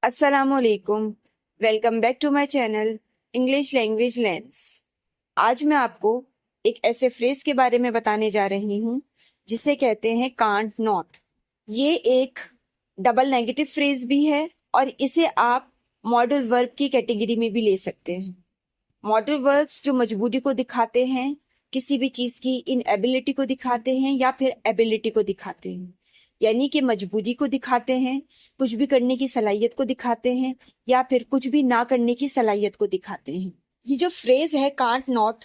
अस्सलामुअलैकुम। Welcome back to my channel English language lens. आज मैं आपको एक ऐसे फ्रेज के बारे में बताने जा रही हूँ जिसे कहते हैं कांट नॉट। ये एक डबल नेगेटिव फ्रेज भी है और इसे आप मॉडल वर्ब की कैटेगरी में भी ले सकते हैं। मॉडल वर्ब्स जो मजबूरी को दिखाते हैं, किसी भी चीज की इनएबिलिटी को दिखाते हैं या फिर एबिलिटी को दिखाते हैं, यानी कि मजबूरी को दिखाते हैं, कुछ भी करने की सलाहियत को दिखाते हैं या फिर कुछ भी ना करने की सलाहियत को दिखाते हैं। ये जो फ्रेज है कांट नॉट,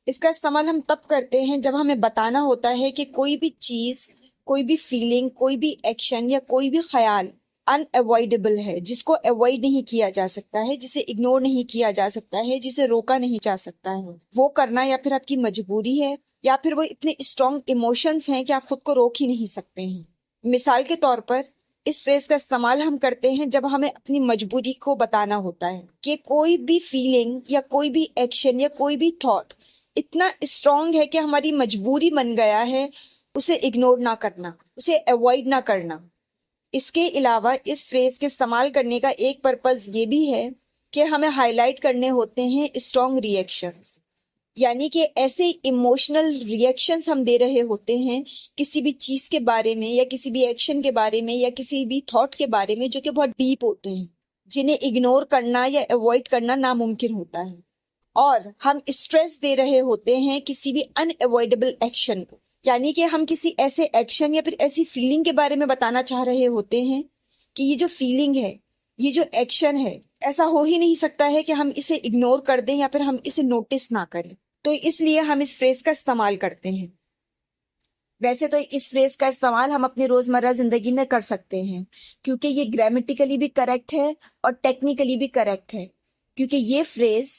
इसका इस्तेमाल हम तब करते हैं जब हमें बताना होता है कि कोई भी चीज, कोई भी फीलिंग, कोई भी एक्शन या कोई भी ख्याल अनअवॉइडेबल है, जिसको अवॉइड नहीं किया जा सकता है, जिसे इग्नोर नहीं किया जा सकता है, जिसे रोका नहीं जा सकता है। वो करना या फिर आपकी मजबूरी है या फिर वो इतने स्ट्रॉन्ग इमोशंस हैं कि आप खुद को रोक ही नहीं सकते हैं। मिसाल के तौर पर इस फ्रेज का इस्तेमाल हम करते हैं जब हमें अपनी मजबूरी को बताना होता है कि कोई भी फीलिंग या कोई भी एक्शन या कोई भी थॉट इतना स्ट्रॉन्ग है कि हमारी मजबूरी बन गया है उसे इग्नोर ना करना, उसे अवॉइड ना करना। इसके अलावा इस फ्रेज के इस्तेमाल करने का एक पर्पज ये भी है कि हमें हाईलाइट करने होते हैं स्ट्रॉन्ग रिएक्शंस, यानी कि ऐसे इमोशनल रिएक्शंस हम दे रहे होते हैं किसी भी चीज के बारे में या किसी भी एक्शन के बारे में या किसी भी थॉट के बारे में जो कि बहुत डीप होते हैं, जिन्हें इग्नोर करना या अवॉइड करना नामुमकिन होता है। और हम स्ट्रेस दे रहे होते हैं किसी भी अनअवॉइडेबल एक्शन को, यानी कि हम किसी ऐसे एक्शन या फिर ऐसी फीलिंग के बारे में बताना चाह रहे होते हैं कि ये जो फीलिंग है, ये जो एक्शन है, ऐसा हो ही नहीं सकता है कि हम इसे इग्नोर कर दें या फिर हम इसे नोटिस ना करें। तो इसलिए हम इस फ्रेज का इस्तेमाल करते हैं। वैसे तो इस फ्रेज का इस्तेमाल हम अपनी रोजमर्रा जिंदगी में कर सकते हैं क्योंकि ये ग्रामेटिकली भी करेक्ट है और टेक्निकली भी करेक्ट है, क्योंकि ये फ्रेज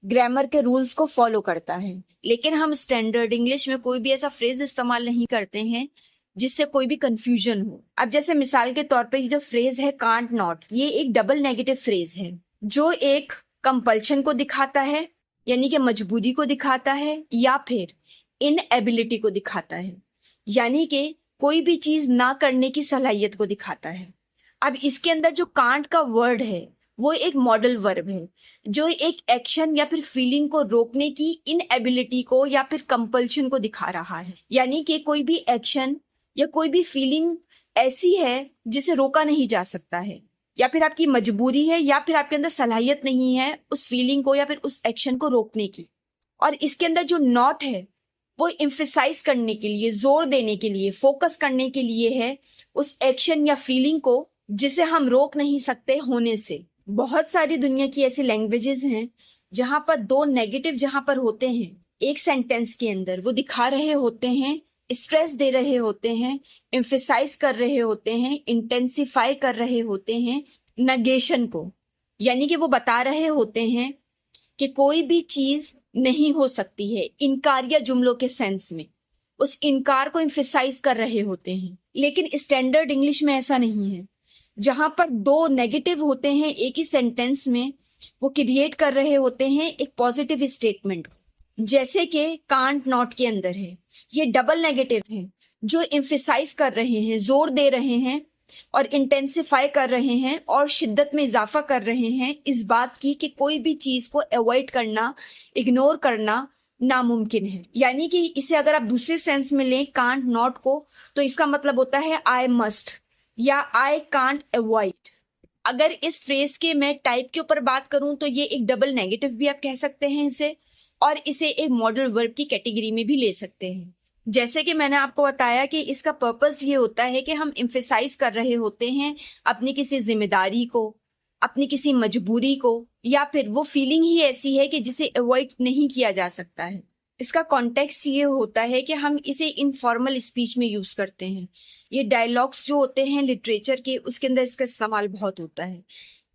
ग्रामर के रूल्स को फॉलो करता है। लेकिन हम स्टैंडर्ड इंग्लिश में कोई भी ऐसा फ्रेज इस्तेमाल नहीं करते हैं जिससे कोई भी कंफ्यूजन हो। अब जैसे मिसाल के तौर पे ये जो फ्रेज है कांट नॉट, ये एक डबल नेगेटिव फ्रेज है जो एक कंपल्शन को दिखाता है, यानी कि मजबूरी को दिखाता है, या फिर इनएबिलिटी को दिखाता है, यानी कि कोई भी चीज ना करने की सलाहियत को दिखाता है। अब इसके अंदर जो कांट का वर्ड है वो एक मॉडल वर्ब है जो एक एक्शन या फिर फीलिंग को रोकने की इनएबिलिटी को या फिर कंपल्शन को दिखा रहा है, यानी कि कोई भी एक्शन या कोई भी फीलिंग ऐसी है जिसे रोका नहीं जा सकता है, या फिर आपकी मजबूरी है या फिर आपके अंदर सलाहियत नहीं है उस फीलिंग को या फिर उस एक्शन को रोकने की। और इसके अंदर जो नॉट है वो एम्फेसाइज करने के लिए, जोर देने के लिए, फोकस करने के लिए है उस एक्शन या फीलिंग को जिसे हम रोक नहीं सकते होने से। बहुत सारी दुनिया की ऐसी लैंग्वेजेस हैं जहां पर दो नेगेटिव जहां पर होते हैं एक सेंटेंस के अंदर, वो दिखा रहे होते हैं, स्ट्रेस दे रहे होते हैं, एम्फेसाइज कर रहे होते हैं, इंटेंसिफाई कर रहे होते हैं नगेशन को, यानी कि वो बता रहे होते हैं कि कोई भी चीज नहीं हो सकती है, इनकार या जुमलों के सेंस में उस इनकार को एम्फेसाइज कर रहे होते हैं। लेकिन स्टैंडर्ड इंग्लिश में ऐसा नहीं है, जहां पर दो नेगेटिव होते हैं एक ही सेंटेंस में, वो क्रिएट कर रहे होते हैं एक पॉजिटिव स्टेटमेंट, जैसे कि कांट नॉट के अंदर है। ये डबल नेगेटिव है जो एम्फेसाइज कर रहे हैं, जोर दे रहे हैं और इंटेंसिफाई कर रहे हैं और शिद्दत में इजाफा कर रहे हैं इस बात की कि कोई भी चीज को अवॉइड करना, इग्नोर करना नामुमकिन है। यानी कि इसे अगर आप दूसरे सेंस में लें कांट नॉट को, तो इसका मतलब होता है आई मस्ट या आई कांट अवॉइड। अगर इस फ्रेज के मैं टाइप के ऊपर बात करूं तो ये एक डबल नेगेटिव भी आप कह सकते हैं इसे, और इसे एक मॉडल वर्ब की कैटेगरी में भी ले सकते हैं। जैसे कि मैंने आपको बताया कि इसका पर्पस ये होता है कि हम एम्फेसाइज कर रहे होते हैं अपनी किसी जिम्मेदारी को, अपनी किसी मजबूरी को, या फिर वो फीलिंग ही ऐसी है कि जिसे अवॉइड नहीं किया जा सकता है। इसका कॉन्टेक्स्ट ये होता है कि हम इसे इनफॉर्मल स्पीच में यूज करते हैं। ये डायलॉग्स जो होते हैं लिटरेचर के, उसके अंदर इसका इस्तेमाल बहुत होता है।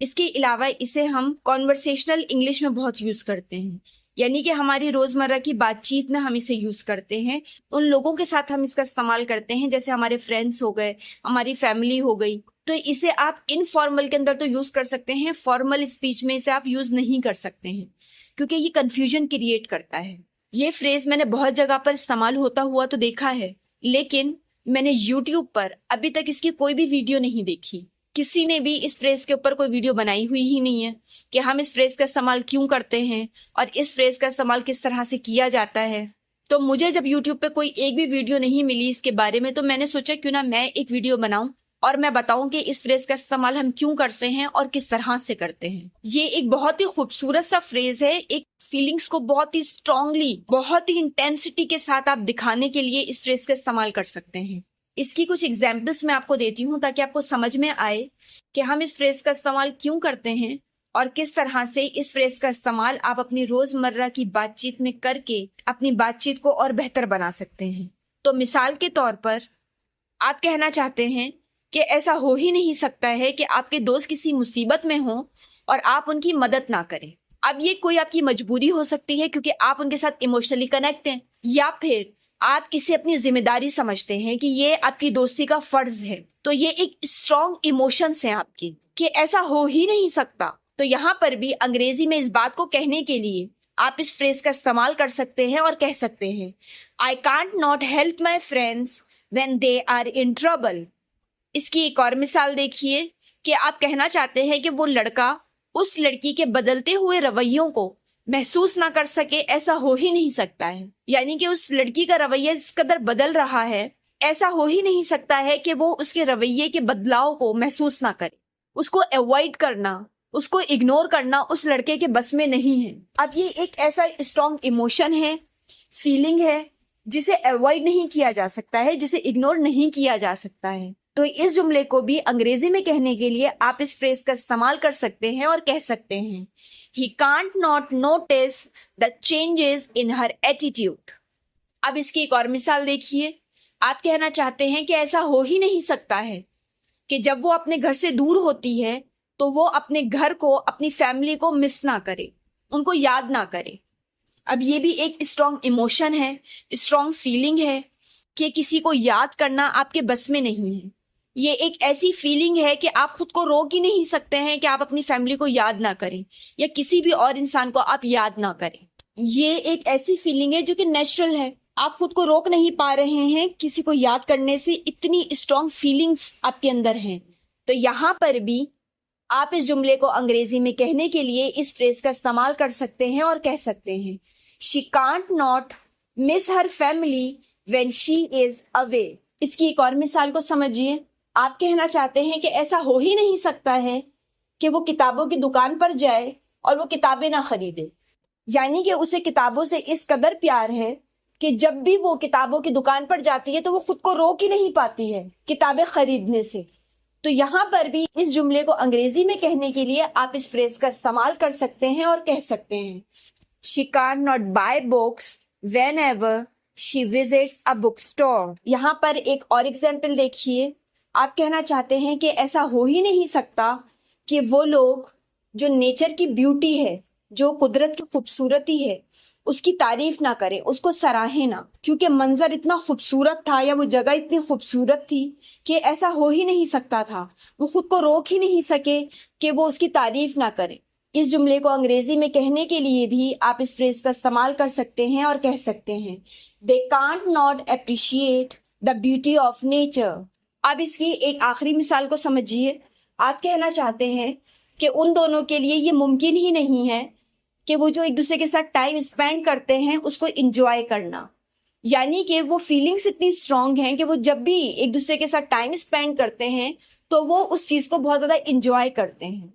इसके अलावा इसे हम कॉन्वर्सेशनल इंग्लिश में बहुत यूज करते हैं, यानी कि हमारी रोजमर्रा की बातचीत में हम इसे यूज करते हैं। उन लोगों के साथ हम इसका इस्तेमाल करते हैं जैसे हमारे फ्रेंड्स हो गए, हमारी फैमिली हो गई। तो इसे आप इनफॉर्मल के अंदर तो यूज कर सकते हैं, फॉर्मल स्पीच में इसे आप यूज नहीं कर सकते हैं क्योंकि ये कंफ्यूजन क्रिएट करता है। ये फ्रेज मैंने बहुत जगह पर इस्तेमाल होता हुआ तो देखा है, लेकिन मैंने YouTube पर अभी तक इसकी कोई भी वीडियो नहीं देखी किसी ने भी इस फ्रेज के ऊपर कोई वीडियो बनाई हुई ही नहीं है कि हम इस फ्रेज का इस्तेमाल क्यों करते हैं और इस फ्रेज का इस्तेमाल किस तरह से किया जाता है। तो मुझे जब YouTube पे कोई एक भी वीडियो नहीं मिली इसके बारे में, तो मैंने सोचा क्यों ना मैं एक वीडियो बनाऊं और मैं बताऊं कि इस फ्रेज का इस्तेमाल हम क्यों करते हैं और किस तरह से करते हैं। ये एक बहुत ही खूबसूरत सा फ्रेज है, एक फीलिंग्स को बहुत ही स्ट्रांगली, बहुत ही इंटेंसिटी के साथ आप दिखाने के लिए इस फ्रेज का इस्तेमाल कर सकते हैं। इसकी कुछ एग्जाम्पल्स मैं आपको देती हूँ ताकि आपको समझ में आए कि हम इस फ्रेज का इस्तेमाल क्यों करते हैं और किस तरह से इस फ्रेज का इस्तेमाल आप अपनी रोजमर्रा की बातचीत में करके अपनी बातचीत को और बेहतर बना सकते हैं। तो मिसाल के तौर पर आप कहना चाहते हैं कि ऐसा हो ही नहीं सकता है कि आपके दोस्त किसी मुसीबत में हो और आप उनकी मदद ना करें। अब ये कोई आपकी मजबूरी हो सकती है क्योंकि आप उनके साथ इमोशनली कनेक्ट हैं, या फिर आप इसे अपनी जिम्मेदारी समझते हैं कि ये आपकी दोस्ती का फर्ज है। तो ये एक स्ट्रॉन्ग इमोशंस हैं आपकी कि ऐसा हो ही नहीं सकता। तो यहाँ पर भी अंग्रेजी में इस बात को कहने के लिए आप इस फ्रेज का इस्तेमाल कर सकते हैं और कह सकते हैं, I can't not help my friends when they are in trouble. इसकी एक और मिसाल देखिए कि आप कहना चाहते हैं कि वो लड़का उस लड़की के बदलते हुए रवैयों को महसूस ना कर सके, ऐसा हो ही नहीं सकता है। यानी कि उस लड़की का रवैया इस कदर बदल रहा है, ऐसा हो ही नहीं सकता है कि वो उसके रवैये के बदलाव को महसूस ना करे। उसको अवॉइड करना, उसको इग्नोर करना उस लड़के के बस में नहीं है। अब ये एक ऐसा स्ट्रॉन्ग इमोशन है, फीलिंग है, जिसे अवॉइड नहीं किया जा सकता है, जिसे इग्नोर नहीं किया जा सकता है। तो इस जुमले को भी अंग्रेजी में कहने के लिए आप इस फ्रेज का इस्तेमाल कर सकते हैं और कह सकते हैं, He can't not notice the changes in her attitude। अब इसकी एक और मिसाल देखिए, आप कहना चाहते हैं कि ऐसा हो ही नहीं सकता है कि जब वो अपने घर से दूर होती है तो वो अपने घर को, अपनी फैमिली को मिस ना करे, उनको याद ना करे। अब ये भी एक स्ट्रॉन्ग इमोशन है, स्ट्रॉन्ग फीलिंग है कि किसी को याद करना आपके बस में नहीं है। ये एक ऐसी फीलिंग है कि आप खुद को रोक ही नहीं सकते हैं कि आप अपनी फैमिली को याद ना करें या किसी भी और इंसान को आप याद ना करें। ये एक ऐसी फीलिंग है जो कि नेचुरल है, आप खुद को रोक नहीं पा रहे हैं किसी को याद करने से, इतनी स्ट्रॉन्ग फीलिंग्स आपके अंदर हैं। तो यहाँ पर भी आप इस जुमले को अंग्रेजी में कहने के लिए इस फ्रेज का इस्तेमाल कर सकते हैं और कह सकते हैं, she can't not miss her family when she is away. इसकी एक और मिसाल को समझिए, आप कहना चाहते हैं कि ऐसा हो ही नहीं सकता है कि वो किताबों की दुकान पर जाए और वो किताबें ना खरीदे। यानी कि उसे किताबों से इस कदर प्यार है कि जब भी वो किताबों की दुकान पर जाती है तो वो खुद को रोक ही नहीं पाती है किताबें खरीदने से। तो यहाँ पर भी इस जुमले को अंग्रेजी में कहने के लिए आप इस फ्रेज का इस्तेमाल कर सकते हैं और कह सकते हैं, she can't not buy books whenever she visits a book store. यहाँ पर एक और एग्जाम्पल देखिए, आप कहना चाहते हैं कि ऐसा हो ही नहीं सकता कि वो लोग जो नेचर की ब्यूटी है, जो कुदरत की खूबसूरती है, उसकी तारीफ ना करें, उसको सराहें ना, क्योंकि मंजर इतना खूबसूरत था या वो जगह इतनी खूबसूरत थी कि ऐसा हो ही नहीं सकता था। वो खुद को रोक ही नहीं सके कि वो उसकी तारीफ ना करें। इस जुमले को अंग्रेजी में कहने के लिए भी आप इस फ्रेज का इस्तेमाल कर सकते हैं और कह सकते हैं, they can't not appreciate the beauty of nature. अब इसकी एक आखिरी मिसाल को समझिए, आप कहना चाहते हैं कि उन दोनों के लिए ये मुमकिन ही नहीं है कि वो जो एक दूसरे के साथ टाइम स्पेंड करते हैं उसको इंजॉय करना। यानी कि वो फीलिंग्स इतनी स्ट्रांग हैं कि वो जब भी एक दूसरे के साथ टाइम स्पेंड करते हैं तो वो उस चीज को बहुत ज्यादा इंजॉय करते हैं।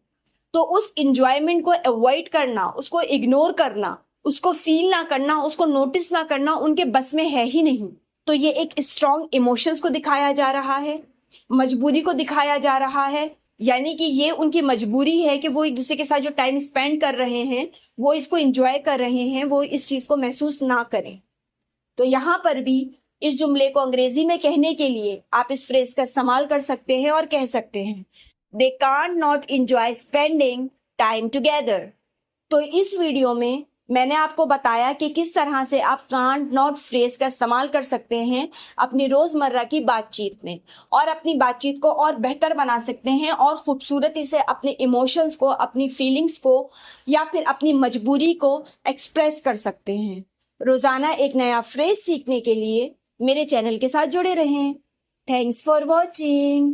तो उस इंजॉयमेंट को अवॉइड करना, उसको इग्नोर करना, उसको फील ना करना, उसको नोटिस ना करना उनके बस में है ही नहीं। तो ये एक स्ट्रॉन्ग इमोशंस को दिखाया जा रहा है, मजबूरी को दिखाया जा रहा है। यानी कि ये उनकी मजबूरी है कि वो एक दूसरे के साथ जो टाइम स्पेंड कर रहे हैं वो इसको एंजॉय कर रहे हैं, वो इस चीज को महसूस ना करें। तो यहाँ पर भी इस जुमले को अंग्रेजी में कहने के लिए आप इस फ्रेज का इस्तेमाल कर सकते हैं और कह सकते हैं, they can't not enjoy spending time together. तो इस वीडियो में मैंने आपको बताया कि किस तरह से आप कांट नॉट फ्रेज का इस्तेमाल कर सकते हैं अपनी रोजमर्रा की बातचीत में और अपनी बातचीत को और बेहतर बना सकते हैं और खूबसूरती से अपने इमोशंस को, अपनी फीलिंग्स को या फिर अपनी मजबूरी को एक्सप्रेस कर सकते हैं। रोजाना एक नया फ्रेज सीखने के लिए मेरे चैनल के साथ जुड़े रहें। Thanks for watching.